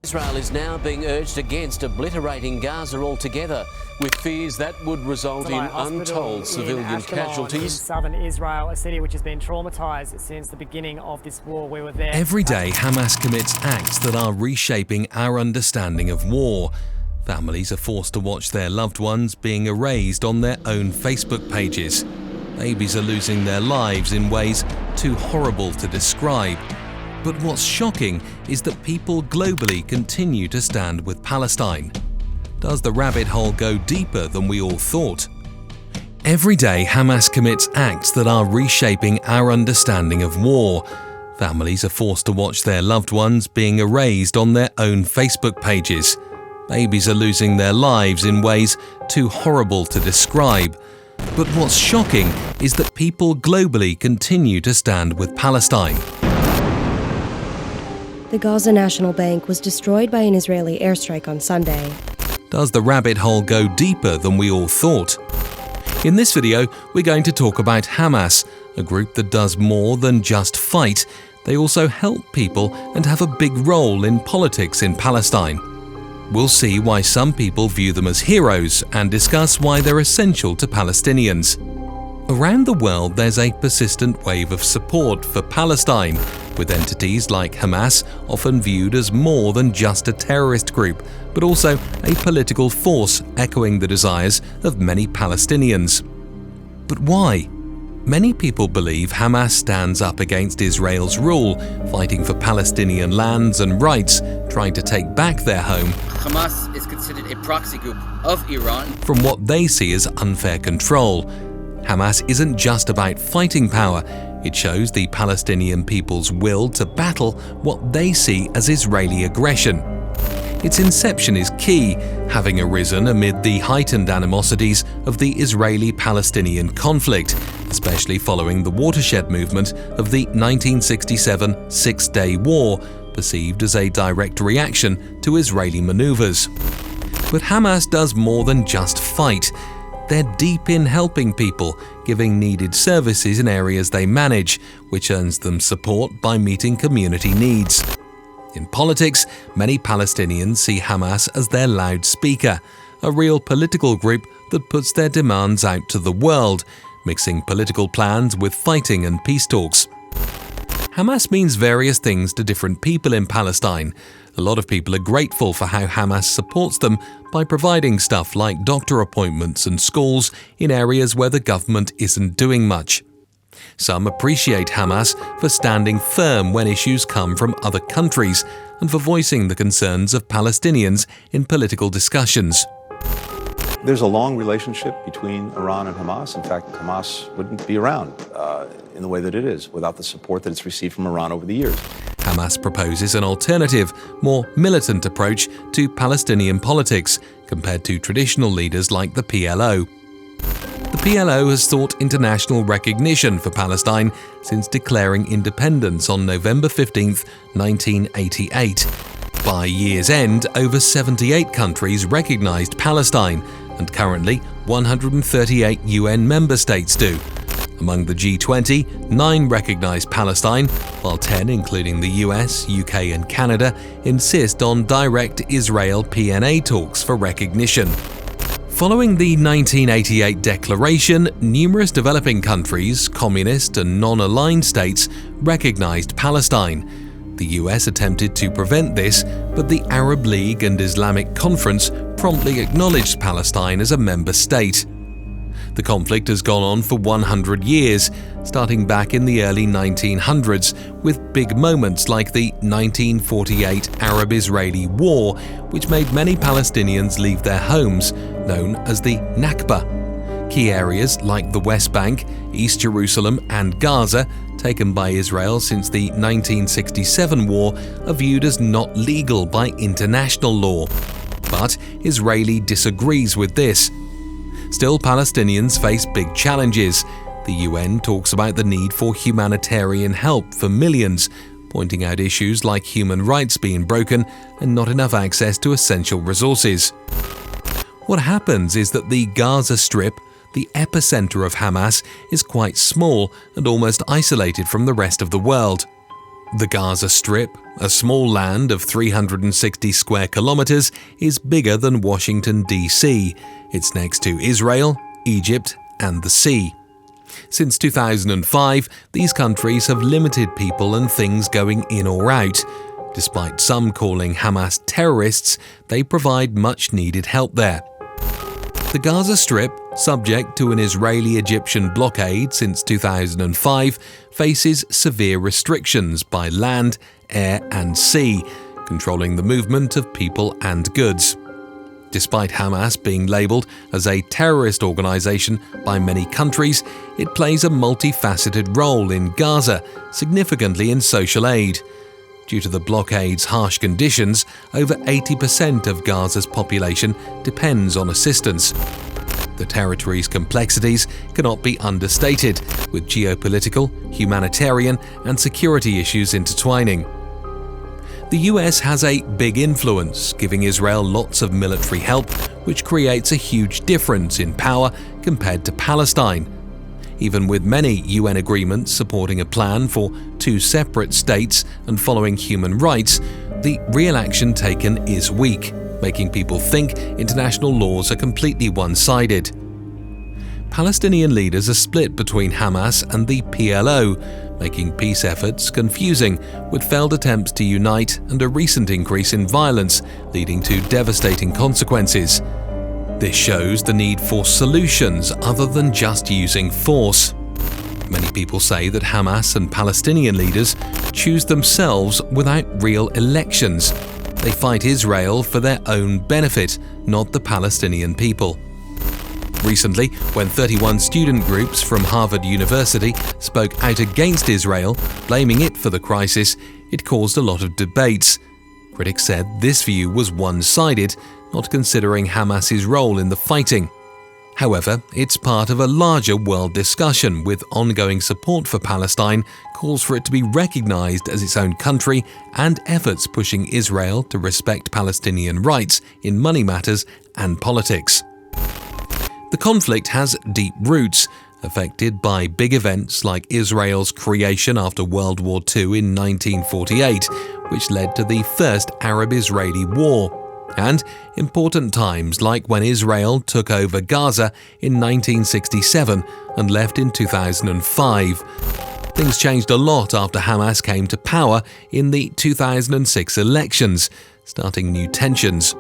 Israel is now being urged against obliterating Gaza altogether, with fears that would result in untold civilian casualties. In southern Israel, a city which has been traumatized since the beginning of this war. We were there. Every day, Hamas commits acts that are reshaping our understanding of war. Families are forced to watch their loved ones being erased on their own Facebook pages. Babies are losing their lives in ways too horrible to describe. But what's shocking is that people globally continue to stand with Palestine. Does the rabbit hole go deeper than we all thought? Every day, Hamas commits acts that are reshaping our understanding of war. Families are forced to watch their loved ones being erased on their own Facebook pages. Babies are losing their lives in ways too horrible to describe. But what's shocking is that people globally continue to stand with Palestine. The Gaza National Bank was destroyed by an Israeli airstrike on Sunday. Does the rabbit hole go deeper than we all thought? In this video, we're going to talk about Hamas, a group that does more than just fight. They also help people and have a big role in politics in Palestine. We'll see why some people view them as heroes and discuss why they're essential to Palestinians. Around the world, there's a persistent wave of support for Palestine, with entities like Hamas often viewed as more than just a terrorist group, but also a political force echoing the desires of many Palestinians. But why? Many people believe Hamas stands up against Israel's rule, fighting for Palestinian lands and rights, trying to take back their home. Hamas is considered a proxy group of Iran From what they see as unfair control. Hamas isn't just about fighting power, it shows the Palestinian people's will to battle what they see as Israeli aggression. Its inception is key, having arisen amid the heightened animosities of the Israeli-Palestinian conflict, especially following the watershed movement of the 1967 Six-Day War, perceived as a direct reaction to Israeli maneuvers. But Hamas does more than just fight. They're deep in helping people, giving needed services in areas they manage, which earns them support by meeting community needs. In politics, many Palestinians see Hamas as their loudspeaker, a real political group that puts their demands out to the world, mixing political plans with fighting and peace talks. Hamas means various things to different people in Palestine. A lot of people are grateful for how Hamas supports them by providing stuff like doctor appointments and schools in areas where the government isn't doing much. Some appreciate Hamas for standing firm when issues come from other countries and for voicing the concerns of Palestinians in political discussions. There's a long relationship between Iran and Hamas. In fact, Hamas wouldn't be around in the way that it is without the support that it's received from Iran over the years. Hamas proposes an alternative, more militant approach to Palestinian politics compared to traditional leaders like the PLO. The PLO has sought international recognition for Palestine since declaring independence on November 15, 1988. By year's end, over 78 countries recognized Palestine, and currently 138 UN member states do. Among the G20, 9 recognize Palestine, while 10, including the US, UK and Canada, insist on direct Israel-PNA talks for recognition. Following the 1988 declaration, numerous developing countries, communist and non-aligned states, recognized Palestine. The US attempted to prevent this, but the Arab League and Islamic Conference promptly acknowledged Palestine as a member state. The conflict has gone on for 100 years, starting back in the early 1900s, with big moments like the 1948 Arab-Israeli War, which made many Palestinians leave their homes, known as the Nakba. Key areas like the West Bank, East Jerusalem and Gaza, taken by Israel since the 1967 war, are viewed as not legal by international law. But Israel disagrees with this. Still, Palestinians face big challenges. The UN talks about the need for humanitarian help for millions, pointing out issues like human rights being broken and not enough access to essential resources. What happens is that the Gaza Strip, the epicenter of Hamas, is quite small and almost isolated from the rest of the world. The Gaza Strip, a small land of 360 square kilometers, is bigger than Washington, D.C. It's next to Israel, Egypt, and the sea. Since 2005, these countries have limited people and things going in or out. Despite some calling Hamas terrorists, they provide much-needed help there. The Gaza Strip, subject to an Israeli-Egyptian blockade since 2005, faces severe restrictions by land, air and sea, controlling the movement of people and goods. Despite Hamas being labelled as a terrorist organisation by many countries, it plays a multifaceted role in Gaza, significantly in social aid. Due to the blockade's harsh conditions, over 80% of Gaza's population depends on assistance. The territory's complexities cannot be understated, with geopolitical, humanitarian and security issues intertwining. The US has a big influence, giving Israel lots of military help, which creates a huge difference in power compared to Palestine. Even with many UN agreements supporting a plan for two separate states and following human rights, the real action taken is weak, making people think international laws are completely one-sided. Palestinian leaders are split between Hamas and the PLO, making peace efforts confusing, with failed attempts to unite and a recent increase in violence, leading to devastating consequences. This shows the need for solutions other than just using force. Many people say that Hamas and Palestinian leaders choose themselves without real elections. They fight Israel for their own benefit, not the Palestinian people. Recently, when 31 student groups from Harvard University spoke out against Israel, blaming it for the crisis, it caused a lot of debates. Critics said this view was one-sided, not considering Hamas's role in the fighting. However, it's part of a larger world discussion, with ongoing support for Palestine, calls for it to be recognized as its own country, and efforts pushing Israel to respect Palestinian rights in money matters and politics. The conflict has deep roots, affected by big events like Israel's creation after World War II in 1948, which led to the First Arab-Israeli War, and important times like when Israel took over Gaza in 1967 and left in 2005. Things changed a lot after Hamas came to power in the 2006 elections, starting new tensions.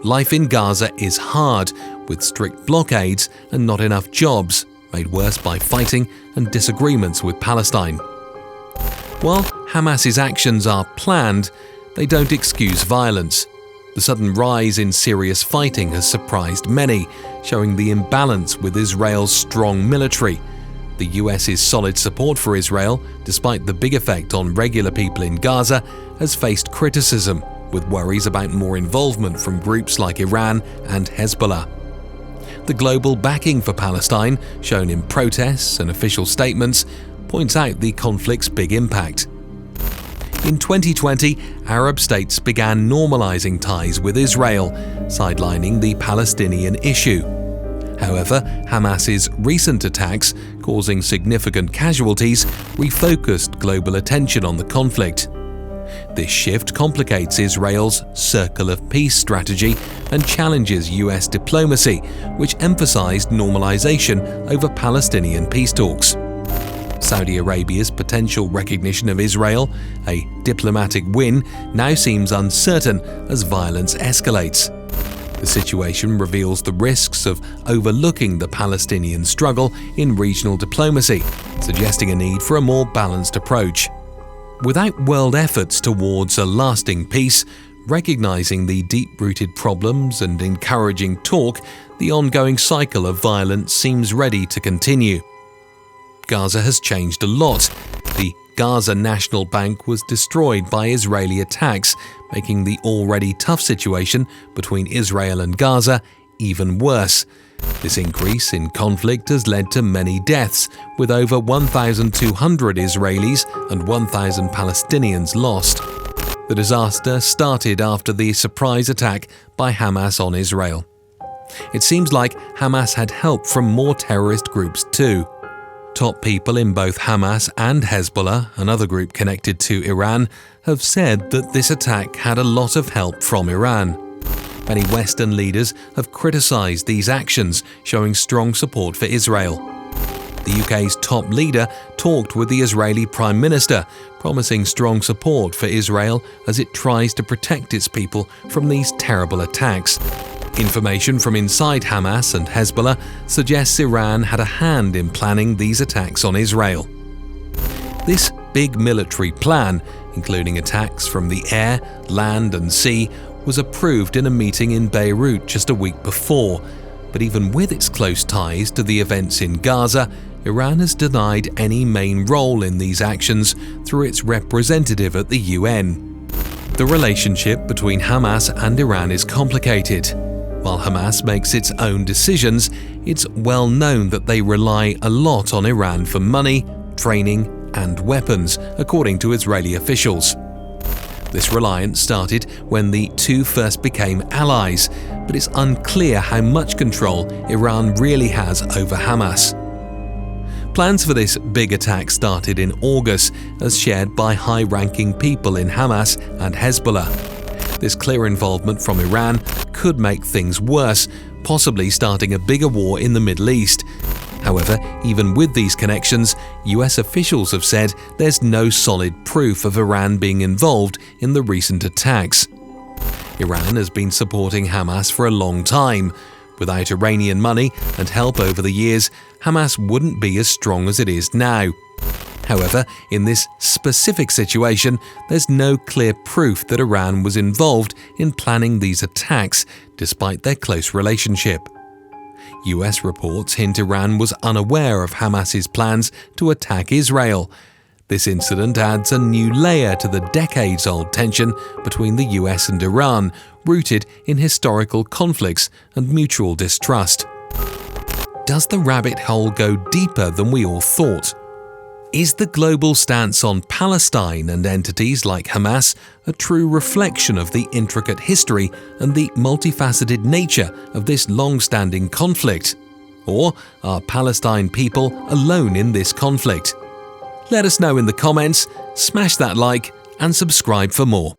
Life in Gaza is hard, with strict blockades and not enough jobs, made worse by fighting and disagreements with Palestine. While Hamas's actions are planned, they don't excuse violence. The sudden rise in serious fighting has surprised many, showing the imbalance with Israel's strong military. The US's solid support for Israel, despite the big effect on regular people in Gaza, has faced criticism, with worries about more involvement from groups like Iran and Hezbollah. The global backing for Palestine, shown in protests and official statements, points out the conflict's big impact. In 2020, Arab states began normalizing ties with Israel, sidelining the Palestinian issue. However, Hamas's recent attacks, causing significant casualties, refocused global attention on the conflict. This shift complicates Israel's Circle of Peace strategy and challenges US diplomacy, which emphasized normalization over Palestinian peace talks. Saudi Arabia's potential recognition of Israel, a diplomatic win, now seems uncertain as violence escalates. The situation reveals the risks of overlooking the Palestinian struggle in regional diplomacy, suggesting a need for a more balanced approach. Without world efforts towards a lasting peace, recognizing the deep-rooted problems and encouraging talk, the ongoing cycle of violence seems ready to continue. Gaza has changed a lot. The Gaza National Bank was destroyed by Israeli attacks, making the already tough situation between Israel and Gaza even worse. This increase in conflict has led to many deaths, with over 1,200 Israelis and 1,000 Palestinians lost. The disaster started after the surprise attack by Hamas on Israel. It seems like Hamas had help from more terrorist groups too. Top people in both Hamas and Hezbollah, another group connected to Iran, have said that this attack had a lot of help from Iran. Many Western leaders have criticised these actions, showing strong support for Israel. The UK's top leader talked with the Israeli Prime Minister, promising strong support for Israel as it tries to protect its people from these terrible attacks. Information from inside Hamas and Hezbollah suggests Iran had a hand in planning these attacks on Israel. This big military plan, including attacks from the air, land and sea, was approved in a meeting in Beirut just a week before. But even with its close ties to the events in Gaza, Iran has denied any main role in these actions through its representative at the UN. The relationship between Hamas and Iran is complicated. While Hamas makes its own decisions, it's well known that they rely a lot on Iran for money, training, and weapons, according to Israeli officials. This reliance started when the two first became allies, but it's unclear how much control Iran really has over Hamas. Plans for this big attack started in August, as shared by high-ranking people in Hamas and Hezbollah. This clear involvement from Iran could make things worse, possibly starting a bigger war in the Middle East. However, even with these connections, US officials have said there's no solid proof of Iran being involved in the recent attacks. Iran has been supporting Hamas for a long time. Without Iranian money and help over the years, Hamas wouldn't be as strong as it is now. However, in this specific situation, there's no clear proof that Iran was involved in planning these attacks, despite their close relationship. US reports hint Iran was unaware of Hamas's plans to attack Israel. This incident adds a new layer to the decades-old tension between the US and Iran, rooted in historical conflicts and mutual distrust. Does the rabbit hole go deeper than we all thought? Is the global stance on Palestine and entities like Hamas a true reflection of the intricate history and the multifaceted nature of this long-standing conflict? Or are Palestine people alone in this conflict? Let us know in the comments, smash that like and subscribe for more.